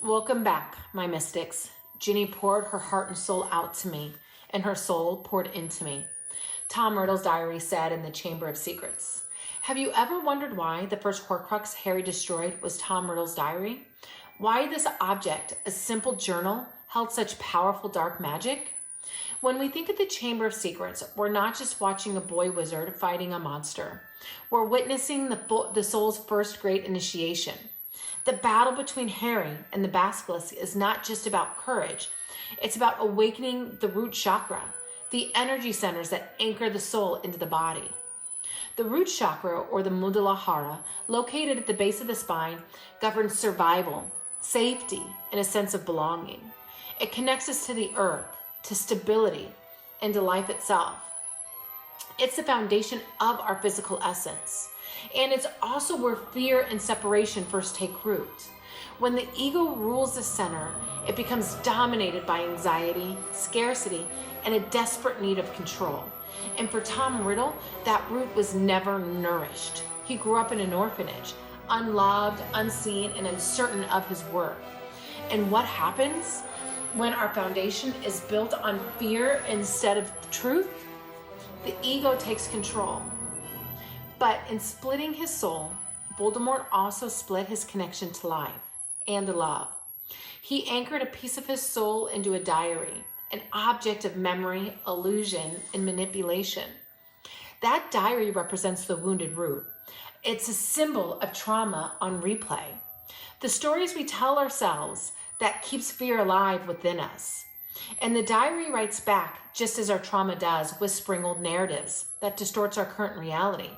Welcome back, my mystics. Ginny poured her heart and soul out to me, and her soul poured into me. Tom Riddle's diary said in the Chamber of Secrets. Have you ever wondered why the first Horcrux Harry destroyed was Tom Riddle's diary? Why this object, a simple journal, held such powerful dark magic? When we think of the Chamber of Secrets, we're not just watching a boy wizard fighting a monster. We're witnessing the soul's first great initiation. The battle between Harry and the basilisk is not just about courage. It's about awakening the root chakra, the energy centers that anchor the soul into the body. The root chakra, or the Muladhara, located at the base of the spine, governs survival, safety, and a sense of belonging. It connects us to the earth, to stability, and to life itself. It's the foundation of our physical essence. And it's also where fear and separation first take root. When the ego rules the center, it becomes dominated by anxiety, scarcity, and a desperate need of control. And for Tom Riddle, that root was never nourished. He grew up in an orphanage, unloved, unseen, and uncertain of his worth. And what happens when our foundation is built on fear instead of truth? The ego takes control. But in splitting his soul, Voldemort also split his connection to life and to love. He anchored a piece of his soul into a diary, an object of memory, illusion, and manipulation. That diary represents the wounded root. It's a symbol of trauma on replay. The stories we tell ourselves that keeps fear alive within us. And the diary writes back, just as our trauma does, whispering old narratives that distorts our current reality.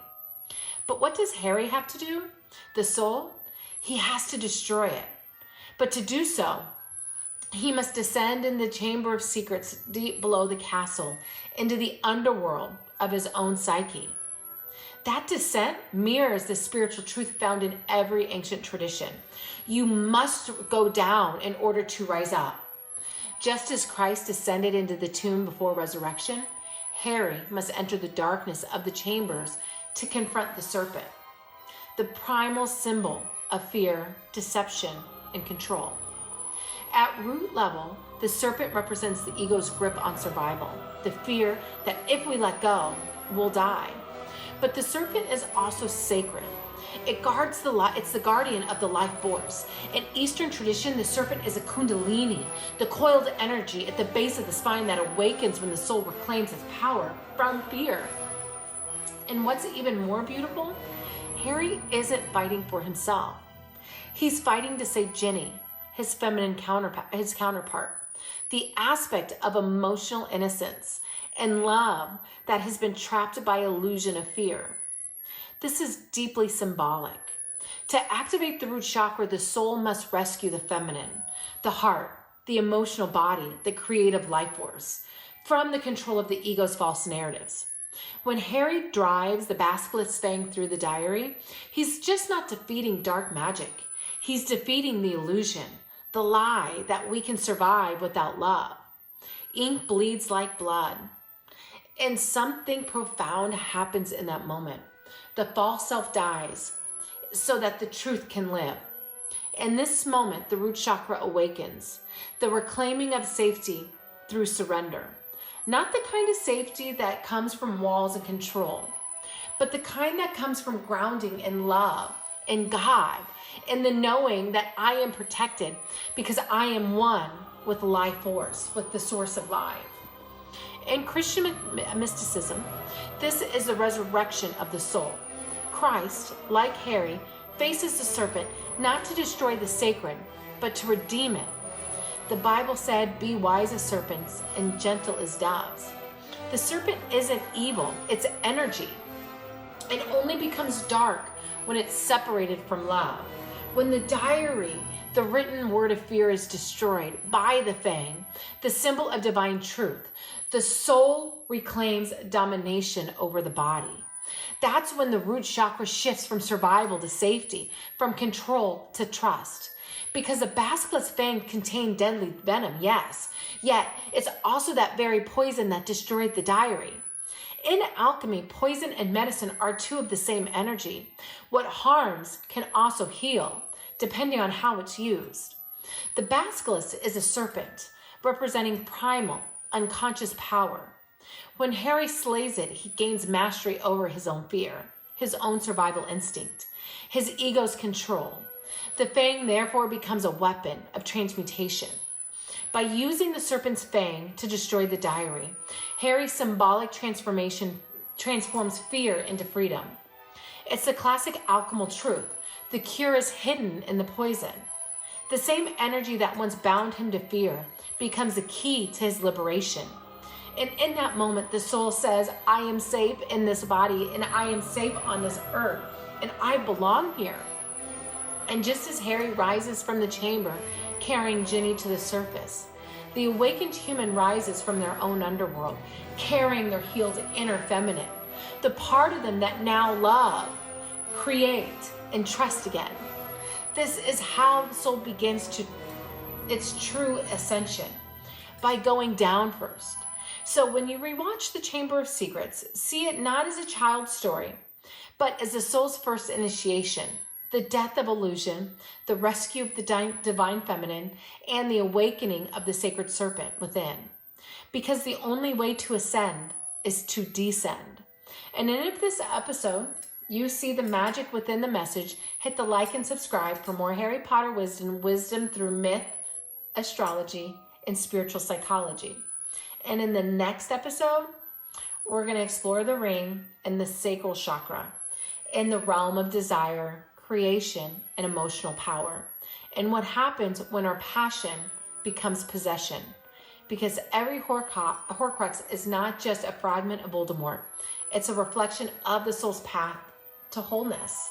But what does Harry have to do? The soul? He has to destroy it. But to do so, he must descend in the Chamber of Secrets deep below the castle, into the underworld of his own psyche. That descent mirrors the spiritual truth found in every ancient tradition. You must go down in order to rise up. Just as Christ descended into the tomb before resurrection, Harry must enter the darkness of the chambers to confront the serpent, the primal symbol of fear, deception, and control. At root level, the serpent represents the ego's grip on survival, the fear that if we let go, we'll die. But the serpent is also sacred. It guards the light. It's the guardian of the life force. In Eastern tradition, the serpent is a kundalini, the coiled energy at the base of the spine that awakens when the soul reclaims its power from fear. And what's even more beautiful, Harry isn't fighting for himself. He's fighting to save Ginny, his feminine counterpart, the aspect of emotional innocence and love that has been trapped by illusion of fear. This is deeply symbolic. To activate the root chakra, the soul must rescue the feminine, the heart, the emotional body, the creative life force, from the control of the ego's false narratives. When Harry drives the basilisk fang through the diary, he's just not defeating dark magic. He's defeating the illusion, the lie that we can survive without love. Ink bleeds like blood. And something profound happens in that moment. The false self dies so that the truth can live. In this moment, the root chakra awakens, the reclaiming of safety through surrender. Not the kind of safety that comes from walls and control, but the kind that comes from grounding in love, in God, in the knowing that I am protected because I am one with life force, with the source of life. In Christian mysticism, this is the resurrection of the soul. Christ, like Harry, faces the serpent not to destroy the sacred, but to redeem it. The Bible said, "Be wise as serpents and gentle as doves." The serpent isn't evil, it's energy. It only becomes dark when it's separated from love. When the diary, the written word of fear, is destroyed by the fang, the symbol of divine truth, the soul reclaims domination over the body. That's when the root chakra shifts from survival to safety, from control to trust. Because the basilisk fang contained deadly venom, yes, yet it's also that very poison that destroyed the diary. In alchemy, poison and medicine are two of the same energy. What harms can also heal, depending on how it's used. The basilisk is a serpent, representing primal, unconscious power. When Harry slays it, he gains mastery over his own fear, his own survival instinct, his ego's control. The fang therefore becomes a weapon of transmutation. By using the serpent's fang to destroy the diary, Harry's symbolic transformation transforms fear into freedom. It's the classic alchemical truth. The cure is hidden in the poison. The same energy that once bound him to fear becomes the key to his liberation. And in that moment, the soul says, I am safe in this body, and I am safe on this earth, and I belong here. And just as Harry rises from the chamber, carrying Ginny to the surface, the awakened human rises from their own underworld, carrying their healed inner feminine, the part of them that now love, create, and trust again. This is how the soul begins to its true ascension, by going down first. So when you rewatch The Chamber of Secrets, see it not as a child's story, but as the soul's first initiation, the death of illusion, the rescue of the divine feminine, and the awakening of the sacred serpent within. Because the only way to ascend is to descend. And if this episode you see the magic within the message, hit the like and subscribe for more Harry Potter wisdom through myth, astrology, and spiritual psychology. And in the next episode, we're going to explore the ring and the sacral chakra in the realm of desire, creation, and emotional power. And what happens when our passion becomes possession. Because every Horcrux is not just a fragment of Voldemort. It's a reflection of the soul's path to wholeness.